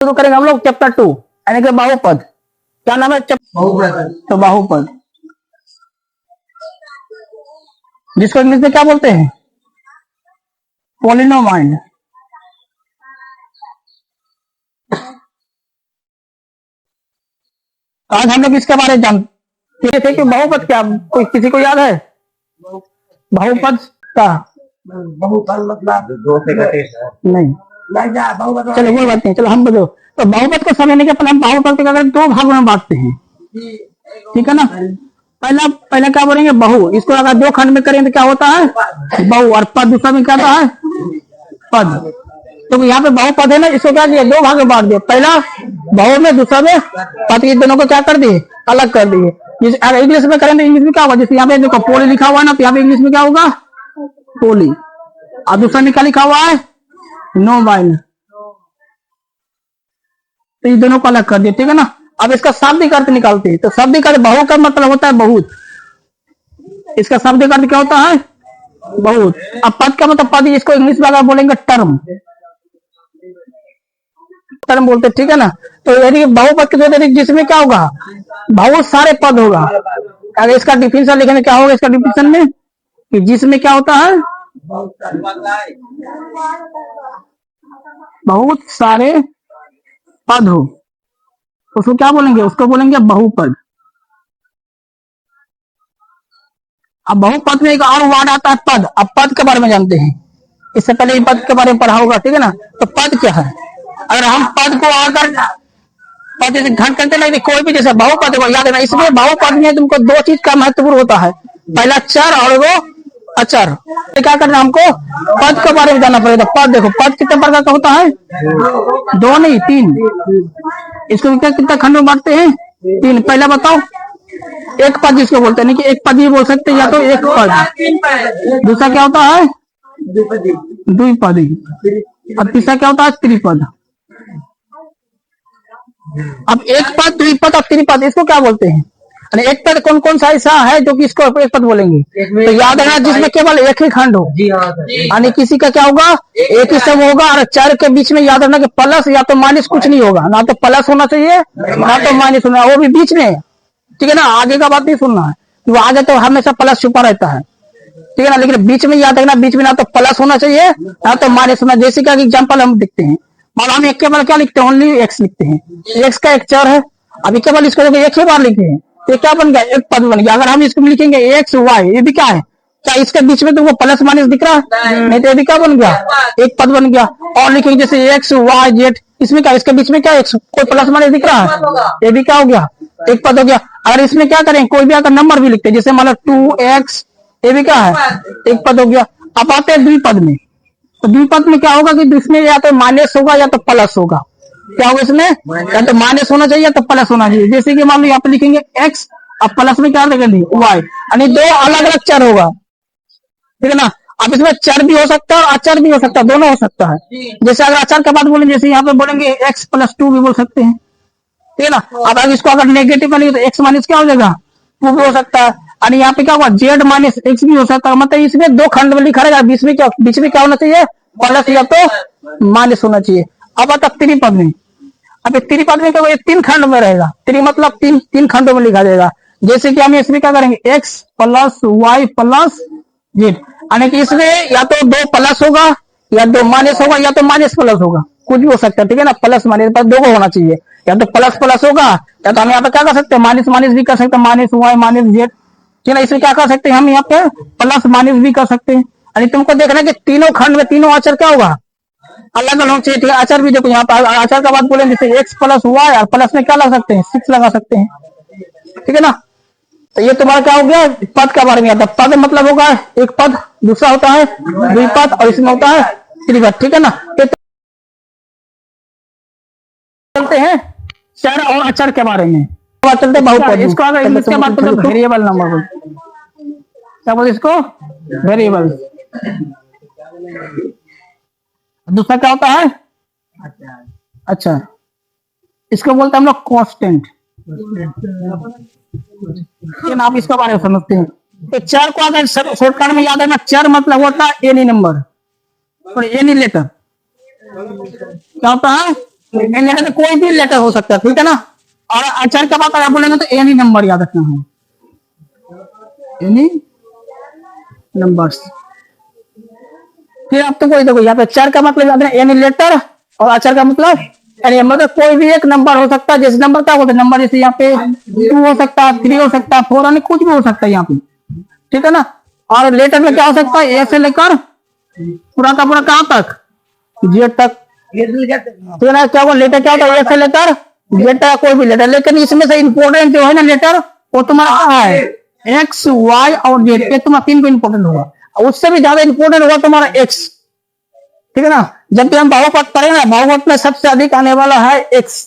शुरू करेंगे हम लोग चैप्टर 2 यानी कि बहुपद। क्या नाम है? बहुपद। तो बहुपद जिसको इंग्लिश में क्या बोलते हैं? पोलिनोमाइड। आज हम लोग इसके बारे में जानते थे कि बहुपद क्या, कोई किसी को याद है बहुपद का? बहुपद मतलब दो से घटे नहीं, बहुपद। चलो कोई बात नहीं, चलो हम बोलो। तो बहुपद को समझने के पहले हम बहुपद को अगर दो भागों में बांटते हैं, ठीक है ना। पहला क्या बोलेंगे? बहु। इसको अगर दो खंड में करेंगे तो क्या होता है? बहु। और पद दूसरा में क्या होता है? पद। तो यहाँ पे बहुपद है ना, इसको क्या किया? दो भाग में बांट दिया। पहला बहु में, दूसरा में पद। ये दोनों को क्या कर दिए? अलग कर दिए। अगर इंग्लिश में करेंगे तो इंग्लिश में क्या होगा? जैसे यहाँ पे देखो पोली लिखा हुआ है ना, तो यहाँ पे इंग्लिश में क्या होगा? पोली। और दूसरा में क्या लिखा हुआ है? नोबाइल। तो ये दोनों को अलग कर दिए, ठीक है ना। अब इसका शाब्दिक अर्थ निकालते हैं। तो शाब्दिक अर्थ बहु का मतलब होता है बहुत। इसका शाब्दिक अर्थ क्या होता है? बहुत। अब पद का मतलब पद, इसको इंग्लिश में अगर बोलेंगे टर्म, टर्म बोलते, ठीक है ना। तो यदि बहुपद के जिसमें क्या होगा? बहुत सारे पद होगा। अगर इसका डिफिनेशन लिखेंगे क्या होगा इसका डिफिनेशन में? कि जिसमें क्या होता है? बहुत सारे पद हो, उसको क्या बोलेंगे? उसको बोलेंगे बहुपद। अब बहुपद में एक और वर्ड आता है पद। अब पद के बारे में जानते हैं, इससे पहले पद के बारे में पढ़ा होगा, ठीक है ना। तो पद क्या है? अगर हम पद को आकर पद जैसे घट करते नहीं, कोई भी जैसे बहुपद को याद रखना। इसमें बहुपद में तुमको दो चीज का महत्वपूर्ण होता है, पहला चर और वो अचर। तो क्या करना हमको? पद के बारे में जानना पड़ेगा। पद देखो, पद कितने प्रकार का होता है? दो नहीं, तीन। इसको कितना खंड में बांटते हैं? तीन। पहला बताओ, एक पद जिसको बोलते हैं, नहीं कि एक पद ही बोल सकते, या तो एक पद। दूसरा क्या होता है? द्विपदी। अब तीसरा क्या होता है? त्रिपद। अब एक पद, द्विपद और त्रिपद, इसको क्या बोलते हैं? एक पद कौन कौन सा ऐसा है जो कि इसको एक पद बोलेंगे? तो याद रखना, जिसमें केवल एक ही खंड हो, यानी किसी का क्या होगा? एक ही सब होगा। और चार के बीच में याद रखना कि प्लस या तो माइनस कुछ नहीं होगा। ना तो प्लस होना चाहिए, ना तो माइनस होना, वो भी बीच में, ठीक है ना। आगे का बात नहीं सुनना है, वो आगे तो हमेशा प्लस छुपा रहता है, ठीक है ना। लेकिन बीच में याद रखना, बीच में ना तो प्लस होना चाहिए, ना तो माइनस होना। जैसे का एग्जाम्पल हम देखते हैं, मान हम एक केवल क्या लिखते हैं? ओनली एक्स लिखते हैं। एक्स का एक चर है, अभी केवल इसको एक ही बार लिखे हैं, तो क्या बन गया? एक पद बन गया। अगर हम इसको लिखेंगे एक्स वाई, ये भी क्या है? क्या इसके बीच में तुमको प्लस माइनस दिख रहा है? नहीं तो ये भी क्या बन गया? एक पद बन गया। और लिखेंगे जैसे एक्स वाई जेड, इसमें क्या? इसके बीच में क्या एक्स कोई प्लस माइनस दिख रहा है? ये भी क्या हो गया? एक पद हो गया। अगर इसमें क्या करें? कोई भी अगर नंबर भी लिखते हैं, जैसे मान लो 2x, ये भी क्या है? एक पद हो गया। अब आते हैं द्विपद में। तो द्विपद में क्या होगा कि इसमें या तो माइनस होगा या तो प्लस होगा। क्या होगा इसमें? या तो माइनस होना चाहिए या तो प्लस होना चाहिए। जैसे कि मान लो यहाँ पे लिखेंगे एक्स, अब प्लस में क्या लिखेंगे? वाई, यानी दो अलग अलग चर होगा, ठीक है ना। अब इसमें चर भी हो सकता है और अचर भी हो सकता है, दोनों हो सकता है। जैसे अगर अचर के बाद बोलेंगे, जैसे यहाँ पे बोलेंगे एक्स प्लस 2 भी बोल सकते हैं, ठीक है ना। अब अगर इसको अगर नेगेटिव बनेगा तो एक्स माइनस क्या हो जाएगा? 2 भी हो सकता है। और यहाँ पे क्या होगा? जेड माइनस एक्स भी हो सकता है। मतलब इसमें दो खंड में लिखा रहेगा, बीच में क्या होना चाहिए? प्लस या तो माइनस होना चाहिए। अब आता त्रिपद में। अब त्रिपद में क्या होगा? तीन खंड में रहेगा। त्रि मतलब तीन खंडों में लिखा जाएगा। जैसे कि हम इसमें क्या करेंगे? X plus Y plus Z, यानी कि इसमें या तो दो प्लस होगा, या दो माइनस होगा, या तो माइनस प्लस होगा, कुछ भी हो सकता है, ठीक है ना। प्लस माइनस पर दो को होना चाहिए, या तो प्लस प्लस होगा, या तो हम यहाँ पे क्या कर सकते हैं? माइनस माइनस भी कर सकते हैं, माइनस वाई माइनस जेड, ठीक है ना। इसमें क्या कर सकते हैं? हम यहाँ पे प्लस माइनस भी कर सकते हैं। यानी तुमको देखना है कि तीनों खंड में तीनों अक्षर क्या होगा? अलग अलग चाहिए, ठीक है। आचार भी देखो, यहाँ पर आचार का बात बोले, जैसे एक्स प्लस वाई, और प्लस में क्या लगा सकते हैं? 6 लगा सकते हैं, ठीक है ना। तो ये तुम्हारा क्या हो गया? पद का बारे में आता है। पद मतलब होगा एक पद, दूसरा होता है द्विपद, और इसमें होता है त्रिपद, ठीक है ना। तो चलते हैं चर और अचर के बारे में। चलते बहुपद। इसको अगर इंग्लिश के बात बोलते वेरिएबल नंबर बोलते, क्या बोलते इसको? वेरिएबल। दूसरा क्या होता है? अच्छा, इसको बोलते हैं हम लोग कांस्टेंट। लेकिन आप इसके बारे में समझते हैं। तो चर को अगर शॉर्टकट में याद है ना, चर मतलब होता है एनी नंबर और एनी लेटर। क्या होता है? एन लेटर में कोई भी लेटर हो सकता है, ठीक है ना। और अक्षर का बात अगर बोलेंगे तो एनी नंबर याद रखना है, एनी नंबर्स। फिर अब तो कोई देखो यहाँ पे अक्षर का मतलब याद है एनी लेटर, और अक्षर का मतलब एनी, मतलब कोई भी एक नंबर हो सकता है। जैसे नंबर क्या होता है, नंबर जैसे यहाँ पे 2 हो सकता है, 3 हो सकता है, 4, यानी कुछ भी हो सकता है यहाँ पे, ठीक है ना। और लेटर में क्या हो सकता है, ए से लेकर पूरा का पूरा कहाँ तक, जेड तक, ठीक है ना। क्या वो लेटर क्या होता है, ए से लेकर जेड तक कोई भी लेटर। लेकिन इसमें से इंपॉर्टेंट जो है ना लेटर, वो तुम्हारा क्या है, एक्स, वाई और जेड, ये तुम्हारा 3 को इंपॉर्टेंट होगा। उससे भी ज्यादा इंपॉर्टेंट होगा तुम्हारा एक्स, ठीक है ना। जब भी हम बहुपद करेंगे ना, बहुपद में सबसे अधिक आने वाला है एक्स।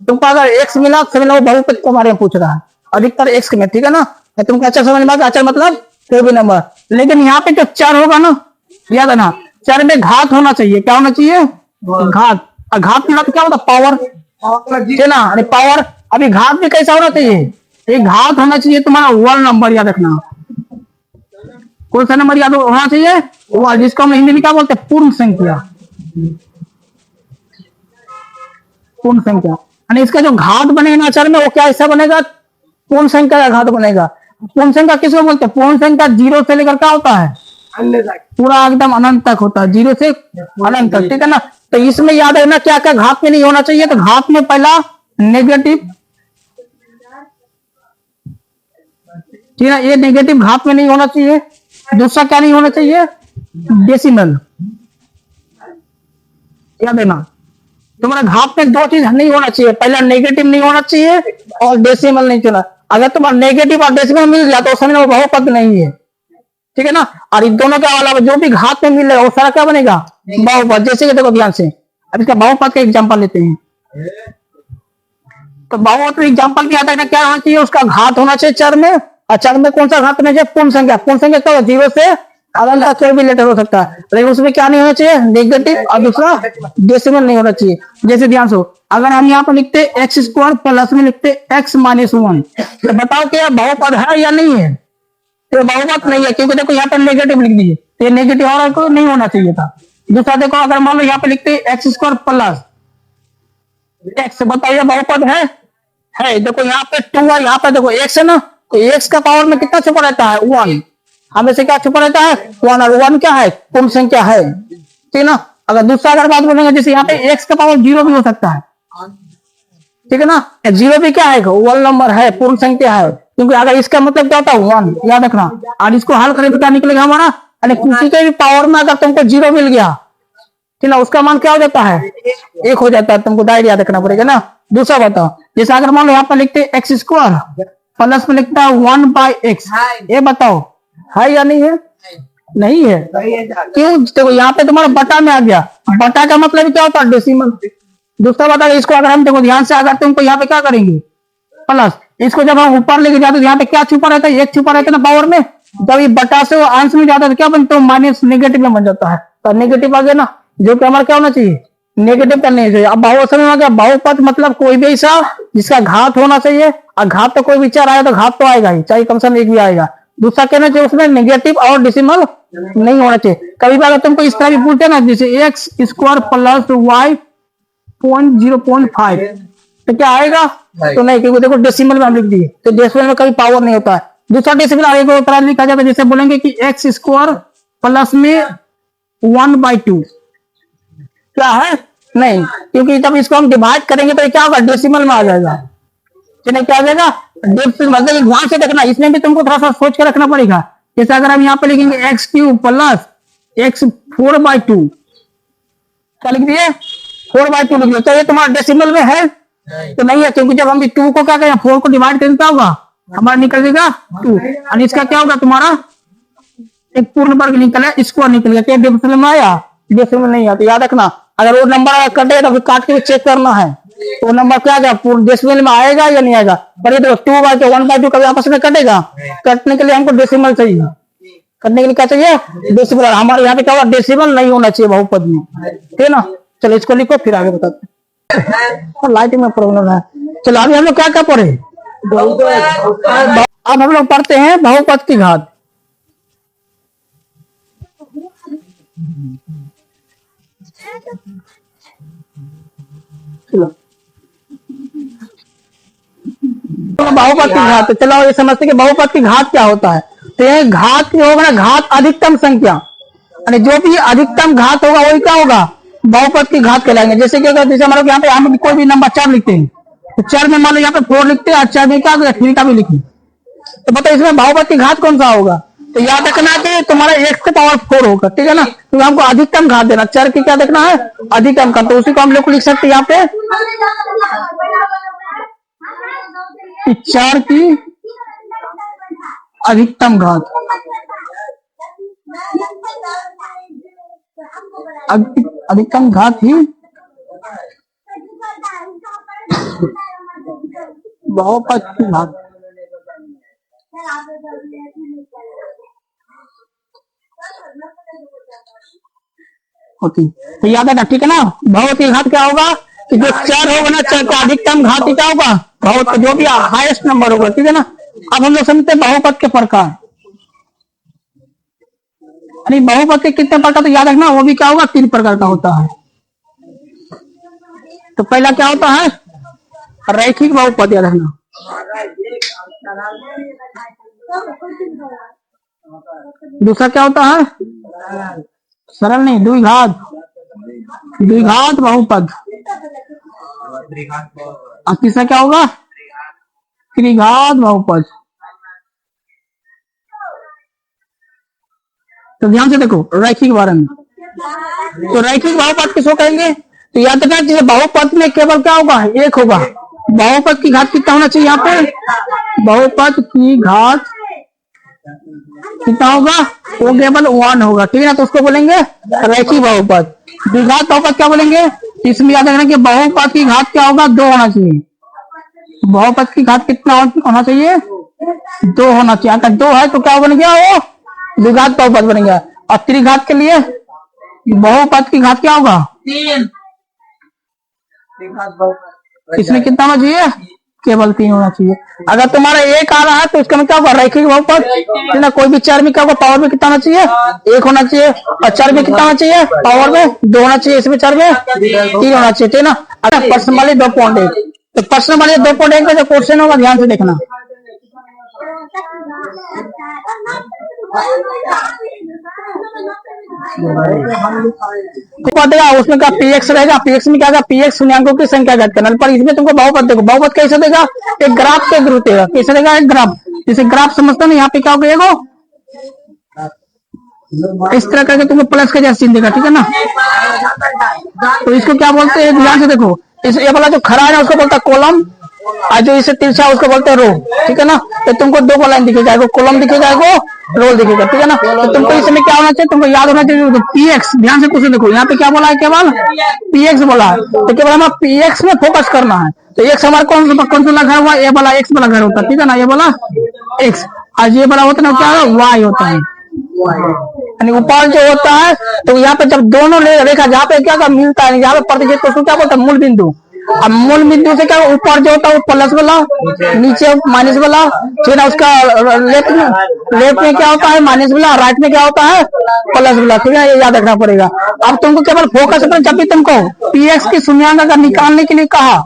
तुमको अगर एक्स मिला समझ लो बहुपद को हमारे में पूछ रहा है, अधिकतर एक्स में, ठीक है ना। तुमको अच्छा समझ में आता, अच्छा मतलब कोई भी नंबर। लेकिन यहाँ पे जो चर होगा ना, याद है ना, चर में घात होना चाहिए। क्या होना चाहिए, घात। और घात की बात क्या होता है, पावर, ठीक है ना। अरे पावर, अभी घात भी कैसा होना चाहिए, एक घात होना चाहिए तुम्हारा 1 नंबर, याद रखना। कौन सा नंबर याद होना चाहिए, वो जिसको हम हिंदी में क्या बोलते हैं, पूर्ण संख्या, पूर्ण संख्या। यानी इसका जो घात बनेगा ना अक्षर में, वो क्या ऐसा बनेगा, पूर्ण संख्या का घात बनेगा। पूर्ण संख्या किसको बोलते हैं, पूर्ण संख्या 0 से लेकर क्या होता है, पूरा एकदम अनंत तक होता है, 0 से अनंत तक, ठीक है ना। तो इसमें याद रखना क्या क्या घात में नहीं होना चाहिए। तो घात में पहला नेगेटिव, ठीक है, ये नेगेटिव घात में नहीं होना चाहिए। दूसरा क्या नहीं होना चाहिए, डेसिमल, याद देना। तुम्हारा घात में 2 चीज नहीं होना चाहिए, पहला नेगेटिव नहीं होना चाहिए और डेसिमल नहीं चुना। अगर तुम्हारा नेगेटिव और डेसिमल मिल गया तो समझना वो बहुपद नहीं है, ठीक है ना। और इन दोनों के अलावा जो भी घात में मिल रहा है वो सारा क्या बनेगा, बहुपद। जैसे कि देखो ध्यान से, अब इसका बहुपद का एग्जांपल लेते हैं। तो बहुपद एग्जांपल क्या आता है, क्या होना चाहिए, उसका घात होना चाहिए चर में। और चर में कौन सा घात होना चाहिए, पूर्ण संख्या। पूर्ण संख्या क्या, 0 से अनंत तक कोई भी लेटर हो सकता है, लेकिन उसमें क्या नहीं होना चाहिए, नेगेटिव, और दूसरा डेसिमल नहीं होना चाहिए। जैसे ध्यान से, अगर हम यहाँ पर लिखते एक्स स्क्वायर प्लस में लिखते एक्स माइनस 1, तो बताओ क्या बहुपद है या नहीं है, तो बहुपद नहीं है, क्योंकि देखो यहाँ पर नेगेटिव लिख दीजिए, तो ये नेगेटिव और को नहीं होना चाहिए था। दूसरा देखो, अगर मान लो यहाँ पे लिखते एक्स स्क्वायर प्लस एक्स, बताइए बहुपद है। देखो यहाँ पे 2 है, यहाँ पे देखो एक्स है ना, तो एक्स का पावर में कितना छुपा रहता है, 1। हमेशा क्या छुपा रहता है, 1। और 1 क्या है, पूर्ण संख्या है, ठीक है ना। अगर दूसरा अगर बात बोलेंगे, जैसे यहाँ पे एक्स का पावर 0 भी हो सकता है, ठीक है ना। 0 भी क्या है, 1 नंबर है, पूर्ण संख्या है, क्योंकि अगर इसका मतलब क्या होता है 1, याद रखना। और इसको हल करें तो क्या निकलेगा हमारा, यानी किसी के भी पावर में अगर तुमको 0 मिल गया, ठीक ना, उसका मान क्या हो जाता है, 1 हो जाता है। तुमको डायरेक्ट याद रखना पड़ेगा ना। दूसरा बताओ, जैसे अगर मान लो यहाँ पर लिखते एक्स स्क्वायर प्लस में लिखता है 1/x, ये बताओ है या नहीं है, नहीं है। क्यों, देखो यहाँ पे तुम्हारा बटा में आ गया, बटा का मतलब क्या होता है, डेसिमल। दूसरा बता, इसको अगर हम देखो ध्यान से, अगर तुमको यहाँ पे क्या करेंगे, प्लस, इसको जब हम ऊपर लेके जाते तो यहाँ पे क्या छुपा रहता है, 1 छुपा रहता है ना पावर में। जब ये बटा से वो अंश में जाता है तो क्या बनता है, माइनस, नेगेटिव में बन जाता है। तो नेगेटिव आ गया ना, जो कि हमारा क्या होना चाहिए, नेगेटिव करने चाहिए। अब बहु समझ में आ गया, बहुपद मतलब कोई भी ऐसा जिसका घात होना चाहिए। और घात तो कोई भी चर आया तो घात तो आएगा ही, चाहे कम से कम एक भी आएगा। दूसरा कहना चाहिए उसमें नेगेटिव और डेसिमल नहीं होना चाहिए। कभी भी अगर तुमको इस तरह भी पूछते ना, जैसे एक्स स्क्वायर प्लस वाई 0.5, तो क्या आएगा, तो नहीं, क्योंकि देखो डेसिमल में हम लिख दिए, तो डेसिमल में कभी पावर नहीं होता है। दूसरा डेसिमल आगे को तरह लिखा जाता है, जैसे बोलेंगे कि एक्स स्क्वायर प्लस में 1/2, क्या है, नहीं, क्योंकि जब इसको हम डिवाइड करेंगे तो क्या होगा, डेसिमल में आ जाएगा, नहीं क्या आ जाएगा, डेसिमल। मतलब ध्यान से देखना, इसमें भी तुमको थोड़ा सा सोच के रखना पड़ेगा। जैसे अगर हम यहाँ पे लिखेंगे x³ प्लस x 4/2, क्या लिख दिए, 4/2 लिख दिया, तो ये तुम्हारा डेसिमल में है, तो नहीं है, क्योंकि जब हम 2 को क्या करें, 4 को डिवाइड करें क्या होगा, हमारा निकल जाएगा 2, और इसका क्या होगा, तुम्हारा एक पूर्ण वर्ग निकला, स्क्वायर निकल गया, क्या डेसिमल में आया, डेसिमल नहीं आता। याद रखना, अगर वो नंबर कटे तो फिर काट के चेक करना है, तो नंबर क्या आएगा, पूर्ण डेसिमल में आएगा या नहीं आएगा। पर ये देखो 2/2 1/2 कभी आपस में कटेगा, कटने के लिए हमको डेसिमल चाहिए, करने के लिए क्या चाहिए, डेसिमल। हमारे यहाँ पे क्या होगा, डेसिमल नहीं होना चाहिए बहुपद में, ठीक है ना। चलो इसको लिखो, फिर आगे बताते हैं। लाइटिंग में प्रॉब्लम है। चलो अभी हम लोग क्या क्या पढ़े, अब हम लोग पढ़ते हैं बहुपद की घात। चलो बहुपद की घात, चलो ये समझते कि बहुपद की घात क्या होता है। तो ये घात जो होगा ना, घात अधिकतम संख्या, यानी जो भी अधिकतम घात होगा वही क्या होगा, बहुपद की घात कहलाएंगे। जैसे कि अगर जैसे हमारे यहाँ पे हम कोई भी नंबर 4 लिखते हैं, तो 4 में मान लो यहाँ पे 4 लिखते हैं और 4 में क्या 3 का भी लिखें, तो बताओ इसमें बहुपद की घात कौन सा होगा। तो याद रखना कि तुम्हारा x के पावर 4 होगा, ठीक है ना, तो हमको अधिकतम घात देना, 4 की क्या देखना है, अधिकतम घात, तो उसी को हम लोग लिख सकते हैं यहाँ पे 4 की अधिकतम घात, अधिकतम घात ही बहुपद की घात होती। तो याद है, ठीक है ना, बहुपद की घात क्या होगा कि जो 4 होगा ना, 4 का अधिकतम घात ही क्या होगा, बहुपद जो भी हाईएस्ट नंबर होगा, ठीक है ना। अब हम लोग समझते हैं बहुपद के प्रकार, यानी बहुपद के कितने प्रकार, तो याद रखना वो भी क्या होगा, 3 प्रकार का होता है। तो पहला क्या होता है, रैखिक बहुपद, याद रखना। दूसरा क्या होता है, सरल नहीं, द्विघात, द्विघात बहुपद। और तीसरा क्या होगा, त्रिघात बहुपद। तो ध्यान से देखो रैखिक के बारे में। तो रैखिक बहुपद किसको कहेंगे, तो याद रखना जैसे बहुपद में केवल क्या होगा, एक होगा। बहुपद की घात कितना होना चाहिए यहाँ पे, बहुपद की घात कितना होगा, वो केवल 1 होगा, ठीक है ना, तो उसको बोलेंगे रैखिक बहुपद। द्विघात बहुपद क्या बोलेंगे, इसमें याद रखना कि बहुपद की घात क्या होगा, 2 होना चाहिए। बहुपद की घात कितना होना चाहिए, 2 होना चाहिए। अगर 2 है तो क्या बन गया, वो द्विघात बहुपद बन गया। और त्रिघात के लिए बहुपद की घात क्या होगा, 3। इसमें कितना होना चाहिए, केवल 3 होना चाहिए। अगर तुम्हारा 1 आ रहा है तो इसका क्या होगा, रैखिक बहुपद, है ना। कोई भी 4 में क्या होगा, पावर में कितना होना चाहिए, 1 होना चाहिए। और 4 में कितना होना चाहिए, पावर में 2 होना चाहिए। इसमें 4 में 3 होना चाहिए, ठीक है ना। अगर प्रश्न वाले 2.1, तो प्रश्न वाले 2.1 का जो क्वेश्चन होगा ध्यान से देखना। उसमें क्या px रहेगा, px में क्या होगा, px शून्यांकों की संख्या ज्ञात करना। पर इसमें तुमको बहुपद देखो, बहुपद कैसे देगा, एक ग्राफ के रूप देगा। कैसे देगा, एक ग्राफ, जैसे ग्राफ समझते हैं ना, यहाँ पे क्या होगा, एगो इस तरह करके तुमको प्लस का जैसा सीन देगा, ठीक है ना। तो इसको क्या बोलते हैं, ध्यान से देखो, इस ये वाला जो खड़ा है ना उसको बोलता है कॉलम, और जो इसे तिरछा उसको बोलते हैं रो, ठीक है ना। तो तुमको 2 लाइन दिखेगा, एगो कॉलम दिखेगा, एगो रो दिखेगा, ठीक है ना। तो तुमको इसमें क्या होना चाहिए, तुमको याद होना चाहिए px। ध्यान से कुछ देखो, यहाँ पे क्या बोला है, केवल px बोला है, तो केवल हमें px में फोकस करना है। तो x हमारा कौन सा घर हुआ, ये वाला x वाला घर होता है, ठीक है ना, ये वाला x, और ये वाला होता है ना क्या y होता है, यानी ऊपर जो होता है। तो यहाँ पे जब दोनों रेखा जहाँ पे क्या मिलता है, यहाँ पे प्रतिच्छेद, तो उसको क्या बोलता है, मूल बिंदु। अब मूल बिंदु से क्या ऊपर जो होता है वो प्लस वाला, नीचे माइनस वाला, फिर उसका लेफ्ट में क्या होता है, माइनस वाला, राइट में क्या होता है, प्लस वाला, ठीक है, ये याद रखना पड़ेगा। अब तुमको केवल फोकस पर, जब भी तुमको px की शून्यांक अगर निकालने के लिए कहा,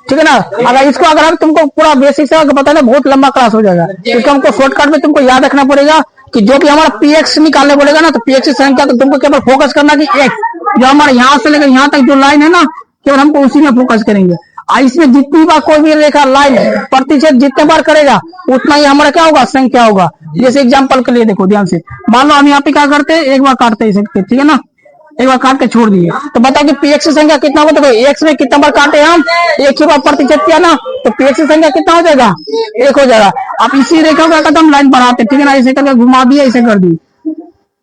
ठीक है ना, अगर इसको अगर तुमको पूरा बेसिक से बताना बहुत लंबा क्लास हो जाएगा, इसको हमको शॉर्टकट में तुमको याद रखना पड़ेगा कि जो भी हमारा px निकालने बोलेगा ना, तो px की संख्या तो तुमको केवल फोकस करना कि x जो हमारे यहाँ से लेकर यहाँ तक जो लाइन है ना, केवल हमको उसी में फोकस करेंगे। इसमें जितनी बार कोई भी रेखा लाइन प्रतिच्छेद जितने बार करेगा उतना ही हमारा क्या होगा, संख्या होगा। जैसे एग्जांपल के लिए देखो ध्यान से, मान लो हम यहाँ पे क्या करते हैं, एक बार काटते हैं, ठीक है ना, एक बार काट के छोड़ दिए, तो बताओ कि px की संख्या कितना होगा। देखो x में कितना बार काटे हम, एक ही बार प्रतिच्छेद किया ना, तो px की संख्या कितना हो जाएगा, 1 हो जाएगा। अब इसी रेखा का हम लाइन बढ़ाते, ठीक है ना, ऐसे करके घुमा दिया, ऐसे कर दी,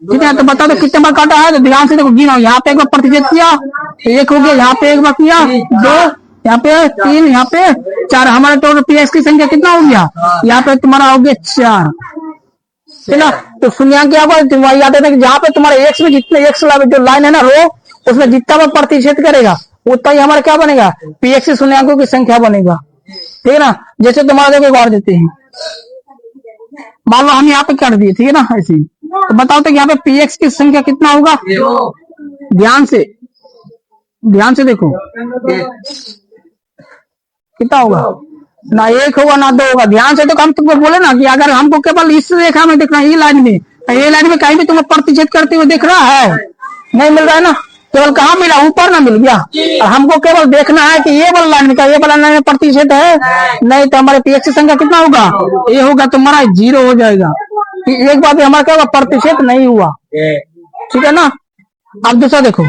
ठीक है। तो बताओ तो कितने बार काटा है, तो ध्यान से देखो, गिनो, यहाँ पे एक बार प्रतिच्छेद किया, 1 हो गया, यहाँ पे एक बार किया 2, यहाँ पे 3, यहाँ पे 4, हमारा टोटल px की संख्या कितना हो गया, यहाँ पे तुम्हारा हो गया 4, ठीक है ना। तो शून्यांक क्या होगा, याद है कि जहाँ पे तुम्हारे x में जितने x जो लाइन है ना रो, उसमें जितना बार प्रतिच्छेद करेगा उतना ही हमारा क्या बनेगा, px शून्यांकों की संख्या बनेगा, ठीक है ना। जैसे तुम्हारा देखो एक और देते हैं, मान लो हम यहाँ पे कर दिए, ठीक है ना, ऐसे, तो बताओ तो यहाँ पे px की संख्या कितना होगा, ध्यान से ध्यान से देखो कितना होगा, ना एक होगा ना दो होगा। ध्यान से तो हम तुमको बोले ना कि अगर हमको केवल इस रेखा में देखना, ये लाइन में, तो ये लाइन में कहीं भी तुम्हें प्रतिच्छेद करते हुए दिख रहा है? नहीं मिल रहा है ना। केवल कहाँ मिला, ऊपर ना मिल गया। और हमको केवल देखना है कि ये वाला लाइन में, ये वाला लाइन में प्रतिच्छेद है नहीं, तो हमारे पीएक्स की संख्या कितना होगा, ये होगा तो हमारा 0 हो जाएगा। एक बात हमारा क्या होगा, प्रतिच्छेद नहीं हुआ, ठीक है ना। अब दूसरा देखो,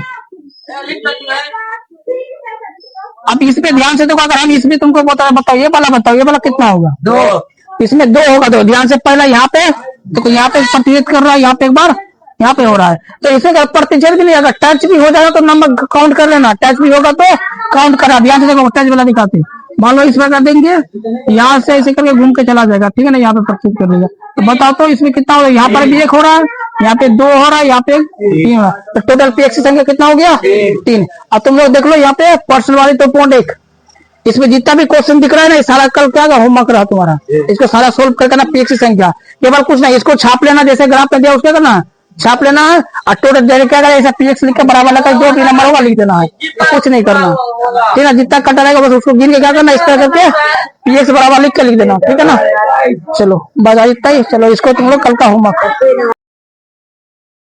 अब इसमें ध्यान से देखो, अगर हम इसमें तुमको बताओ ये वाला कितना होगा, 2। इसमें 2 होगा। तो ध्यान से पहला यहाँ पे देखो, यहाँ पे प्रतिच्छेद कर रहा है, यहाँ पे एक बार यहाँ पे हो रहा है। तो इसे अगर प्रतिच्छेद भी नहीं, अगर टच भी हो जाएगा तो नंबर काउंट कर लेना, टच भी होगा तो काउंट करा। ध्यान से देखो, टच वाला दिखाते, मान लो इस प्रकार देंगे, यहाँ से ऐसे करके घूम के चला जाएगा, ठीक है ना, यहाँ पे प्रतिच्छेद कर देगा। तो बताओ तो इसमें कितना हो रहा है, यहाँ पर भी 1 हो रहा है, यहाँ पे 2 हो रहा है, यहाँ पे 3 हो रहा है। तो टोटल पीएक्स की संख्या कितना हो गया, 3। अब तुम लोग देख लो यहाँ पे पर्सन वाली तो पॉइंट 1, इसमें जितना भी क्वेश्चन दिख रहा है ना, सारा कल क्या होमवर्क रहा तुम्हारा, इसको सारा सोल्व करके ना पीएक्स की संख्या, केवल कुछ नहीं, इसको छाप लेना, जैसे ग्राफ में दिया उसका करना, छाप लेना है और टोटल क्या करें, ऐसा पीएक्स लिख के बराबर लगा जो भी नंबर होगा लिख देना है, तो कुछ नहीं करना, ठीक है। जितना कटा रहेगा बस उसको गिन के क्या करना, इस तरह करके पीएक्स बराबर लिख के लिख देना, ठीक है ना। चलो बस इतना ही, चलो इसको तुम लोग कल का होमवर्क